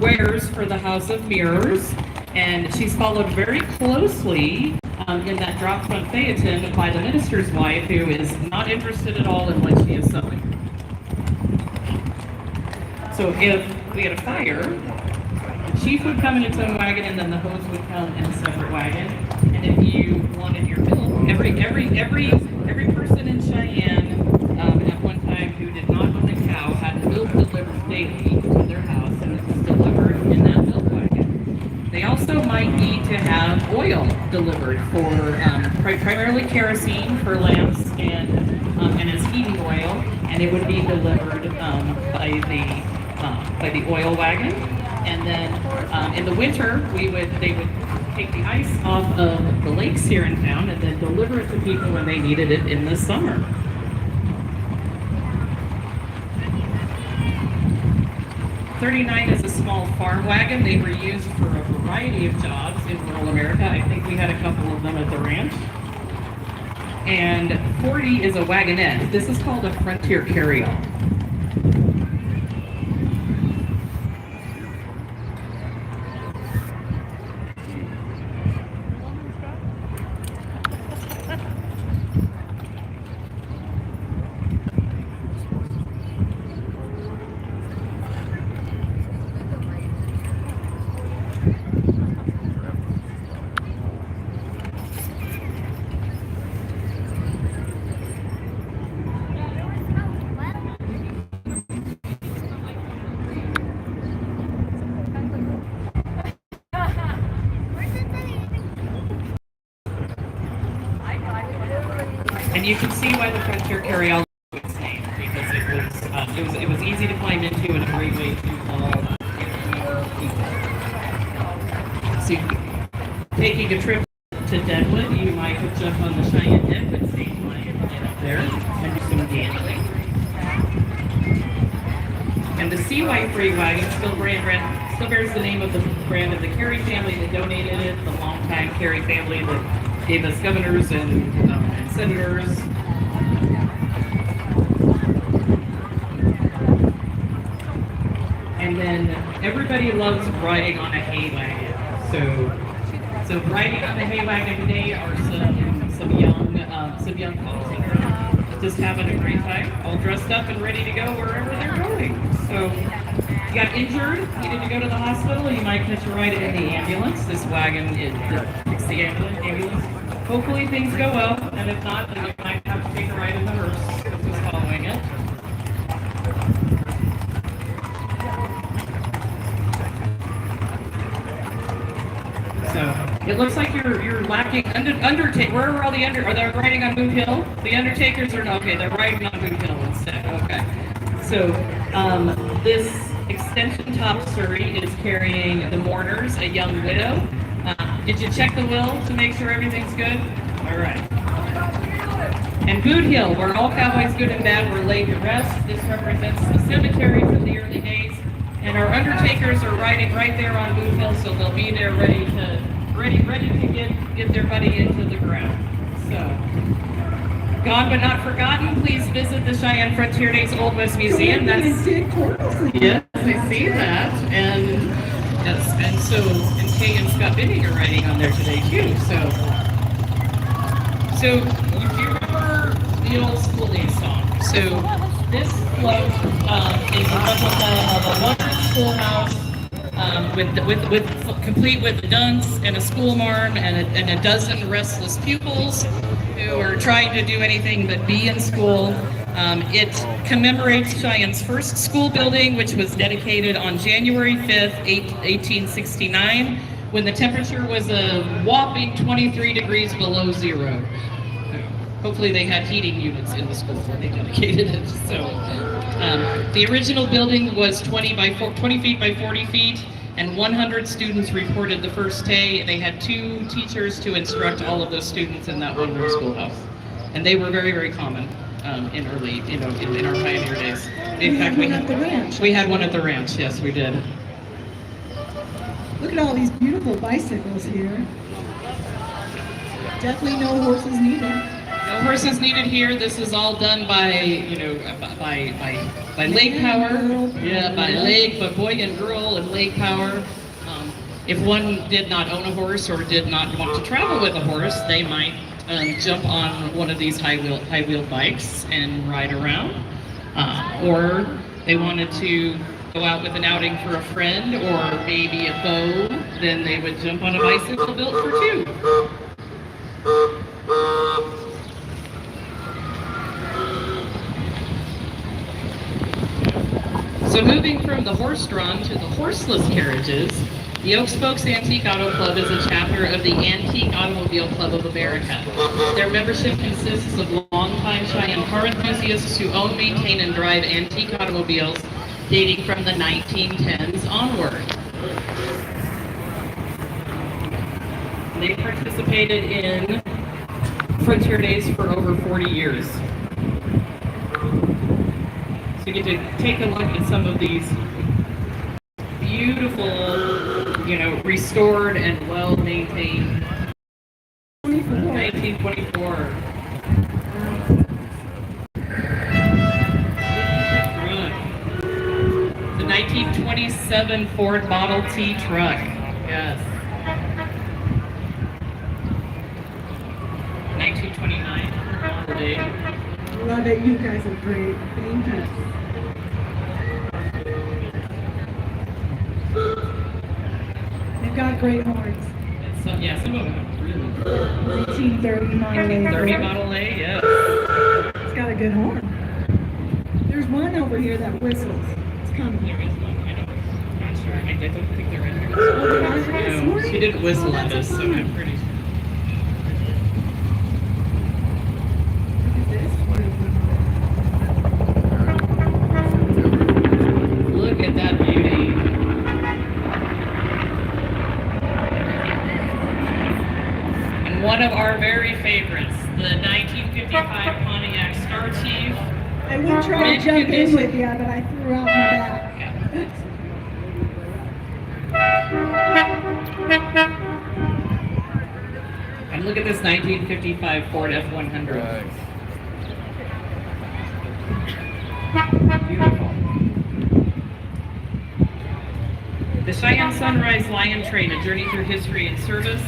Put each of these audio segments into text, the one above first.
wares for the House of Mirrors, and she's followed very closely in that drop front phaeton by the minister's wife, who is not interested at all in what she is sewing. So if we had a fire, the chief would come in its own wagon, and then the hose would come in a separate wagon. And if you wanted your milk, every person in Cheyenne at one time who did not own a cow had milk delivered daily to their house, and it was delivered in that milk wagon. They also might need to have oil delivered for primarily kerosene for lamps and as heating oil, and it would be delivered by the oil wagon. And then in the winter, they would take the ice off of the lakes here in town and then deliver it to people when they needed it in the summer. '39 is a small farm wagon. They were used for a variety of jobs in rural America. I think we had a couple of them at the ranch. And 40 is a wagonette. This is called a frontier carryall. And you can see why the frontier carryall was its name, because it was easy to climb into and a great way to so taking a trip to Deadwood, you might could jump on the Cheyenne Deadwood stage line and get up there and do some gambling. And the Sea White freight wagon still bears the name of the brand of the Carey family that donated it, the longtime Carey family that gave us governors and senators. And then everybody loves riding on a hay wagon. So riding on the hay wagon today are some young folks here just having a great time, all dressed up and ready to go wherever they're going. So you got injured, needed to go to the hospital, you might catch a ride in the ambulance. This wagon it's the ambulance. Hopefully things go well, and if not, then you might have to take a ride in the hearse which is following it. So it looks like you're lacking Undertaker. Where are all the Are they riding on Boot Hill? The Undertakers are not. Okay, they're riding on Boot Hill instead. Okay. So this extension top surrey is carrying the mourners, a young widow. Did you check the will to make sure everything's good? All right. And Boot Hill, where all cowboys good and bad were laid to rest. This represents the cemetery from the early days. And our undertakers are riding right there on Boot Hill, so they'll be there ready to get their buddy into the ground. So, gone but not forgotten. Please visit the Cheyenne Frontier Days Old West Museum. Yes, I see that. And so Kay and Scott Binning are riding on there today too. So if you remember the old school days song, so this float is a replica of a wonderful schoolhouse complete with the dunks and a school marm and a dozen restless pupils who are trying to do anything but be in school. It commemorates Cheyenne's first school building, which was dedicated on January 5th, 1869, when the temperature was a whopping 23 degrees below zero. Hopefully they had heating units in the school when they dedicated it. So the original building was 20 feet by 40 feet, and 100 students reported the first day. They had 2 teachers to instruct all of those students in that one-room schoolhouse. And they were very, very common in our pioneer days. In fact, we had one at the ranch. Yes, we did. Look at all these beautiful bicycles here. Definitely no horses needed. No horses needed here. This is all done by, by leg power. Yeah, by leg, by boy and girl and leg power. If one did not own a horse or did not want to travel with a horse, they might jump on one of these high-wheel bikes and ride around. Or they wanted to go out with an outing for a friend or maybe a beau, then they would jump on a bicycle built for two. So moving from the horse-drawn to the horseless carriages, the Oak Spokes Antique Auto Club is a chapter of the Antique Automobile Club of America. Their membership consists of longtime Cheyenne car enthusiasts who own, maintain, and drive antique automobiles dating from the 1910s onward. They participated in Frontier Days for over 40 years. So you get to take a look at some of these beautiful, restored and well-maintained 1924. The 1927 Ford Model T truck. Yes. 1929 holiday. Love it. You guys are great. Thank you. They've got great horns. Some of them have really. 1930 Model A. 30 Model A, yes. It's got a good horn. There's one over here that whistles. It's coming. There is one. I'm not sure. I don't think they're in here. Oh, they're not here this morning? She didn't whistle at that's us, so I'm pretty sure. Look at that beauty. And one of our very favorites, the 1955 Pontiac Star Chief. I would try to jump in with you, but I threw out my back. And look at this 1955 Ford F-100. Beautiful. The Cheyenne Sunrise Lion Train, a journey through history and service.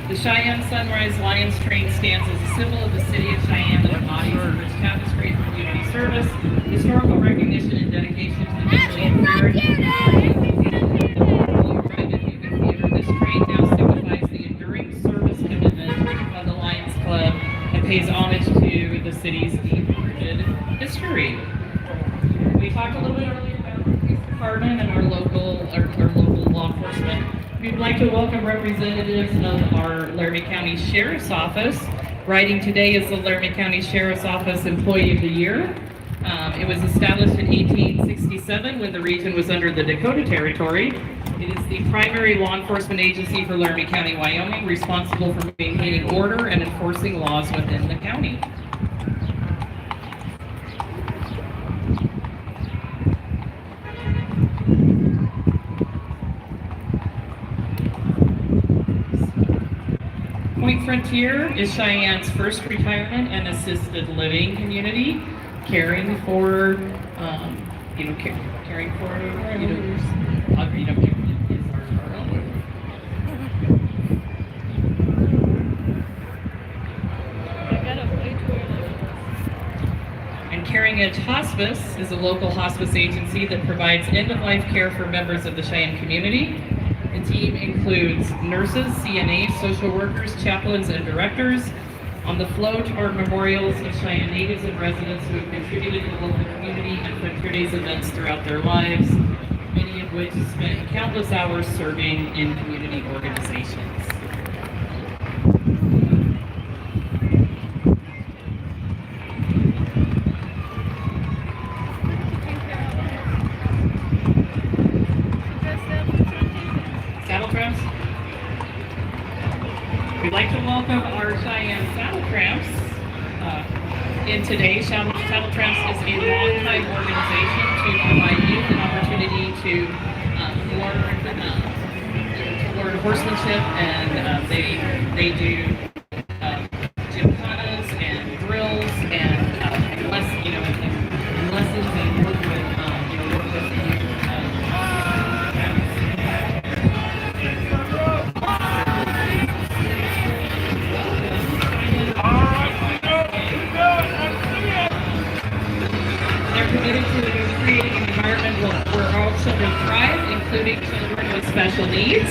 The Cheyenne Sunrise Lions Train stands as a symbol of the city of Cheyenne that embodies a rich tapestry of community service, historical recognition, and dedication to the visually impaired. This train now signifies the enduring service commitment of the Lions Club and pays homage to the city's deep-rooted history. We talked a little bit earlier about the police department and our local law enforcement. We'd like to welcome representatives of our Laramie County Sheriff's Office. Riding today is the Laramie County Sheriff's Office Employee of the Year. It was established in 1867 when the region was under the Dakota Territory. It is the primary law enforcement agency for Laramie County, Wyoming, responsible for maintaining order and enforcing laws within the county. Point Frontier is Cheyenne's first retirement and assisted living community, caring for, caring for, And Caring Edge Hospice is a local hospice agency that provides end-of-life care for members of the Cheyenne community. The team includes nurses, CNAs, social workers, chaplains, and directors. On the float are memorials of Cheyenne natives and residents who have contributed to the local community and Frontier Days events throughout their lives, many of which spent countless hours serving in community organizations. We'd like to welcome our Cheyenne Saddle Tramps. In today, Saddle Tramps is a long-time organization to provide youth an opportunity to learn horsemanship, and they do gymkhanas and including children with special needs.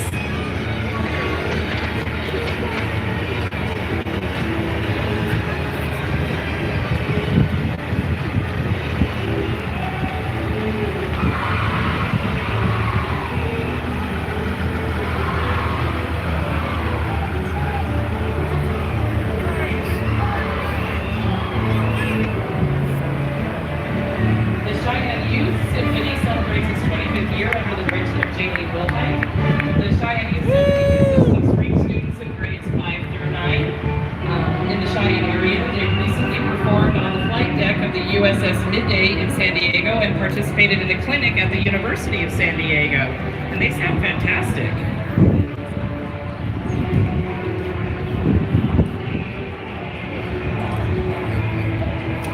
In San Diego and participated in a clinic at the University of San Diego, and they sound fantastic.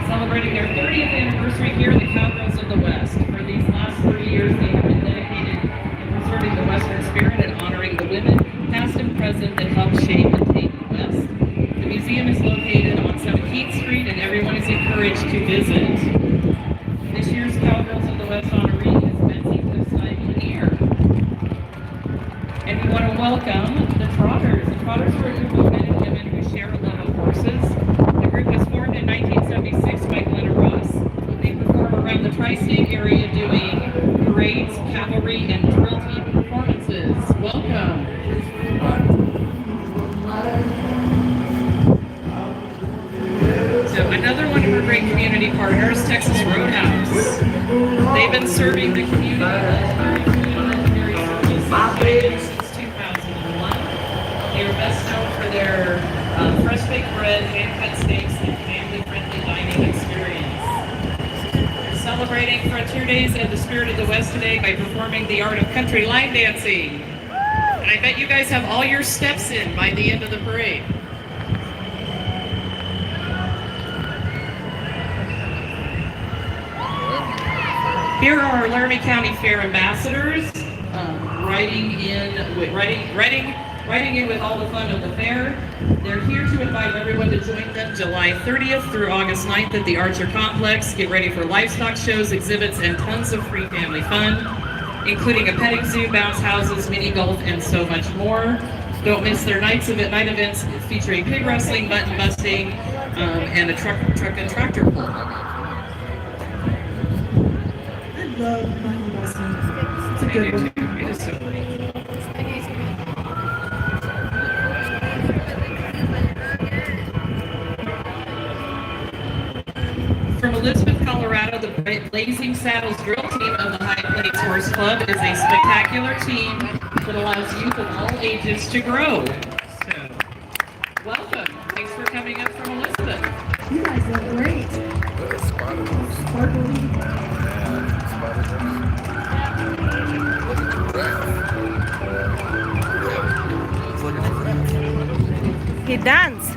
Celebrating their 30th anniversary here, the Cowgirls of the West. For these last 30 years, they have been dedicated to preserving the Western spirit and honoring the women, past and present, that helped shape and take the West. The museum is located on 17th Street, and everyone is encouraged to visit. This year's Cowgirls of the West honoree is Betsy Cliffside Lanier. And we want to welcome the Trotters. The Trotters are a group of men and women who share a love of horses. The group was formed in 1976 by Glenna Ross. They perform around the tri-state area doing parades, cavalry, and drill team performances. Welcome. So another one of our great community partners, Texas Roadhouse. They've been serving the community legendary service since 2001. They are best known for their fresh baked bread, hand-cut steaks, and family-friendly dining experience. They're celebrating Frontier Days and the Spirit of the West today by performing the art of country line dancing. And I bet you guys have all your steps in by the end of the parade. Here are our Laramie County Fair ambassadors, riding in with all the fun of the fair. They're here to invite everyone to join them July 30th through August 9th at the Archer Complex. Get ready for livestock shows, exhibits, and tons of free family fun, including a petting zoo, bounce houses, mini golf, and so much more. Don't miss their night events featuring pig wrestling, mutton busting, and a truck and tractor pull. Love mutton busting. It's a good one. It is so pretty. From Elizabeth, Colorado, the Blazing Saddles drill team of the High Plains Horse Club is a spectacular team that allows youth of all ages to grow. So, welcome. Thanks for coming up from Elizabeth. You guys look great. Sparkly. He danced.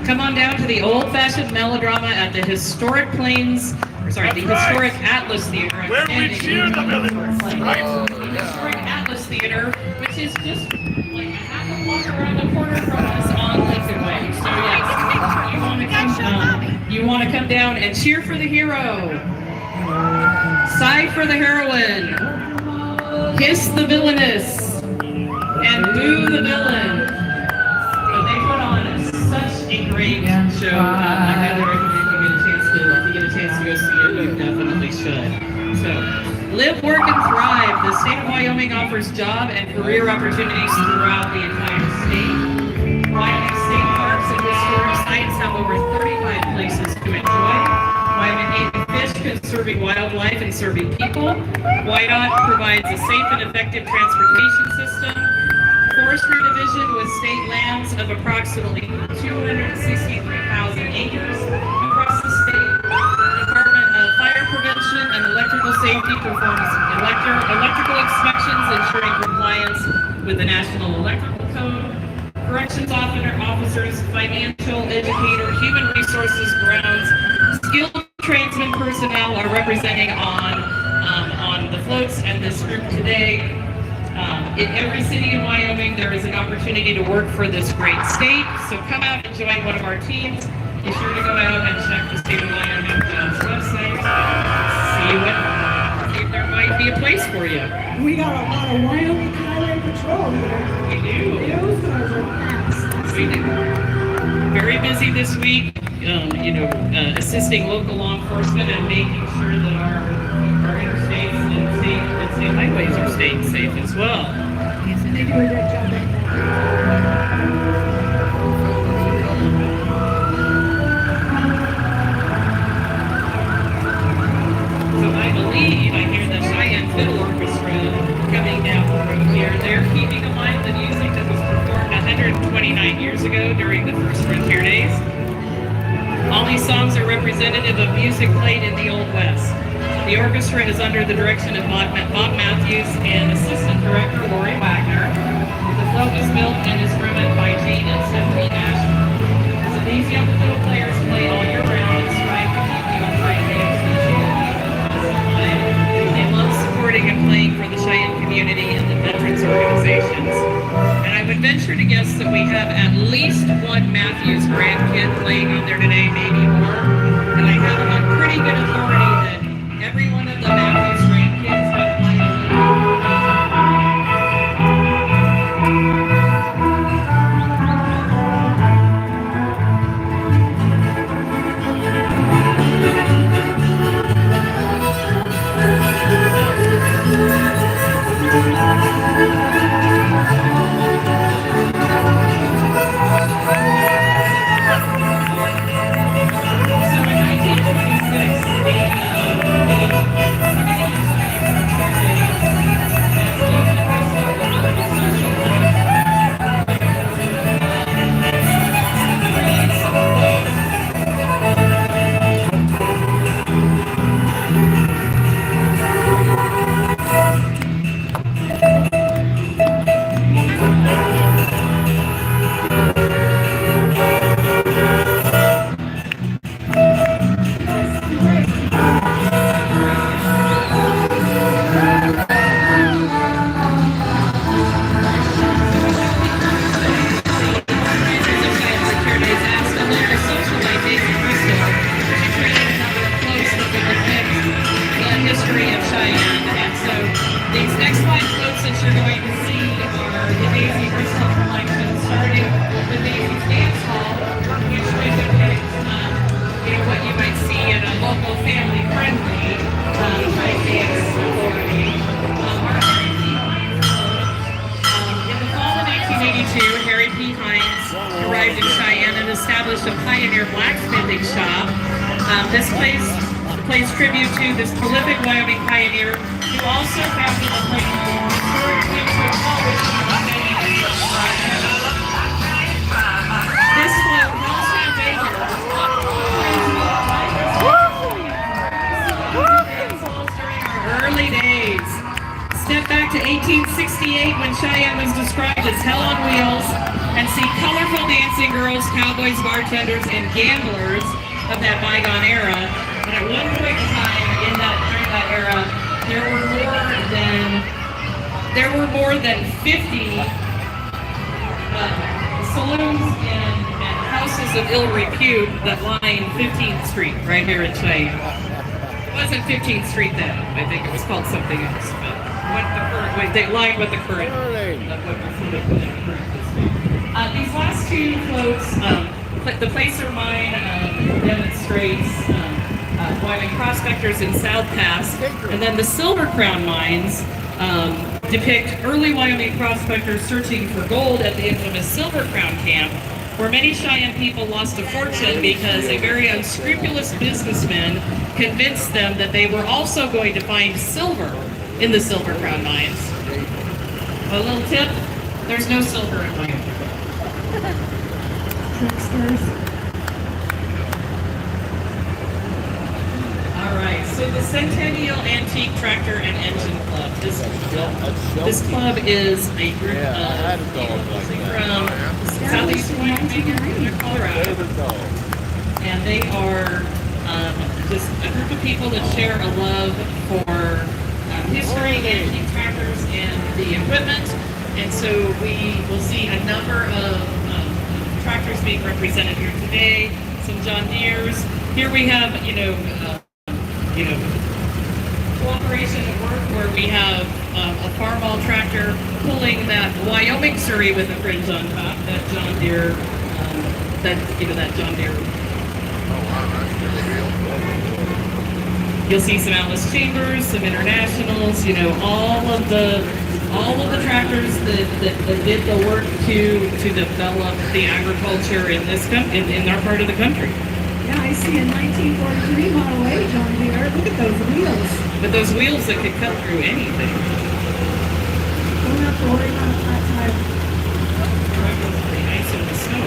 Come on down to the old-fashioned melodrama at the historic historic Atlas Theater. Where we cheer the villagers, right? The historic Atlas Theater, which is just like a half a block around the corner from us on Lincoln Way. So yes, you want to come down and cheer for the hero, sigh for the heroine, kiss the villainess, and boo the villain. But they put on such a great show. I highly recommend if you get a chance to go see it, you definitely should. So, live, work, and thrive. The state of Wyoming offers job and career opportunities throughout the entire state. Wyoming state parks and historic sites have over 35 places to enjoy. Wyoming Native Fish conserving wildlife and serving people. WYDOT provides a safe and effective transportation system. Forestry Division with state lands of approximately 263,000 acres across the state. Department of Fire Prevention and Electrical Safety performs electrical inspections ensuring compliance with the National Electrical Code. Corrections officers, financial, educator, human resources, grounds, skilled tradesmen personnel are representing on the floats and this group today. In every city in Wyoming, there is an opportunity to work for this great state. So come out and join one of our teams. Be sure to go out and check the State of Wyoming website. See you for you? We got a lot of Wyoming Highway Patrol here. We do. Those guys are fast. We do. Very busy this week, assisting local law enforcement and making sure that our interstates and state highways are staying safe as well. They do a great job right now. So I believe I hear the Cheyenne Fiddle Orchestra coming down the road here. They're keeping alive the music that was performed 129 years ago during the first Frontier Days. All these songs are representative of music played in the Old West. The orchestra is under the direction of Bob Matthews and Assistant Director Lori Wagner. The float is built and is driven by Gene and Stephanie Ashford. So these young fiddle players play all year round and strive to keep you on Cheyenne Days. They love supporting and playing for the Cheyenne community and the veterans organizations. And I would venture to guess that we have at least one Matthews grandkid playing on there today, maybe more. And I have it on pretty good authority that every one of the Matthews grandkids have played a established a pioneer blacksmithing shop. This place pays tribute to this prolific Wyoming pioneer who also founded the place historic Windsor Hall, which is this float also Baker during our early days. Step back to 1868 when Cheyenne was described as hell on wheels, and see colorful dancing girls, cowboys, bartenders, and gamblers of that bygone era. And at one point in time during that era, there were more than 50 saloons and houses of ill repute that line 15th Street right here in Cheyenne. It wasn't 15th Street then. I think it was called something else. But they lined with the current. These last two floats, the Placer Mine demonstrates Wyoming prospectors in South Pass, and then the Silver Crown mines depict early Wyoming prospectors searching for gold at the infamous Silver Crown camp, where many Cheyenne people lost a fortune because a very unscrupulous businessman convinced them that they were also going to find silver in the Silver Crown mines. A little tip, there's no silver in Wyoming. Tricksters. All right, so the Centennial Antique Tractor and Engine Club. This club is a group from Southeast Wyoming, Colorado, and they are just a group of people that share a love for history, antique tractors, and the equipment. And so we will see a number of tractors being represented here today. Some John Deeres. Here we have, Phuong collaboration of work where we have a farm-all tractor pulling that Wyoming Surrey with a fringe on top, that John Deere, that John Deere. You'll see some Atlas Chambers, some Internationals, all of the tractors that did the work to develop the agriculture in in our part of the country. Yeah, I see a 1943 Model A John Deere. Look at those wheels. But those wheels that could cut through anything. Don't have to worry about a flat tire. That was pretty nice in the snow.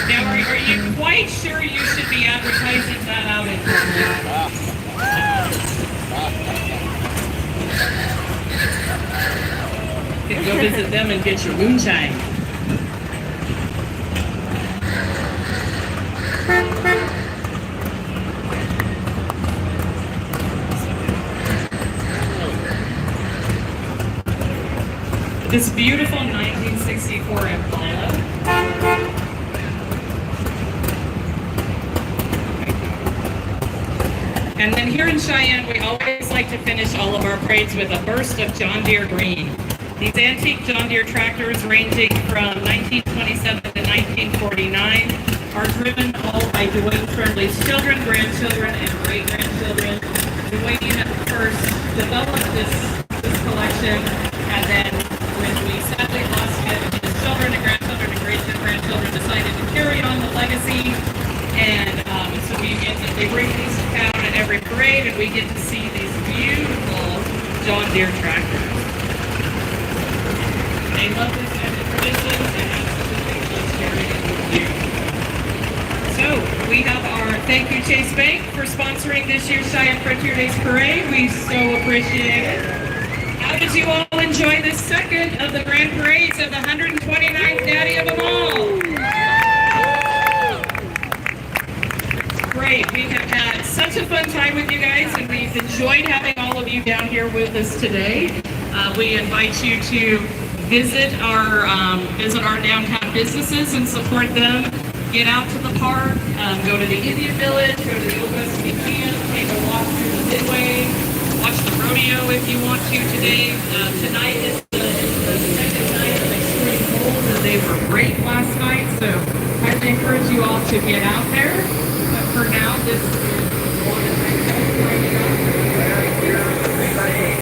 Now, are you quite sure you should be advertising that out in public? You can go visit them and get your moonshine. This beautiful 1964 Impala. And then here in Cheyenne, we always like to finish all of our parades with a burst of John Deere green. These antique John Deere tractors ranging from 1927 to 1949 are driven all by Dwayne Trembley's children, grandchildren, and great-grandchildren. Dwayne first developed this collection, and then when we sadly lost him, his children and grandchildren and great-grandchildren decided to carry on the legacy. And so they bring these to town at every parade, and we get to see these beautiful John Deere tractors. They love this kind of tradition, and absolutely love sharing it with you. So we have our thank you, Chase Bank, for sponsoring this year's Cheyenne Frontier Days Parade. We so appreciate it. How did you all enjoy this second of the grand parades of the 129th Daddy of them all? Great. We have had such a fun time with you guys, and we've enjoyed having all of you down here with us today. We invite you to visit our downtown businesses and support them. Get out to the park, go to the Indian Village, go to the Old West Museum, take a walk through the Midway, watch the rodeo if you want to today. Tonight is the second night of Extreme Cold, and they were great last night, so I'd encourage you all to get out there. But for now, this is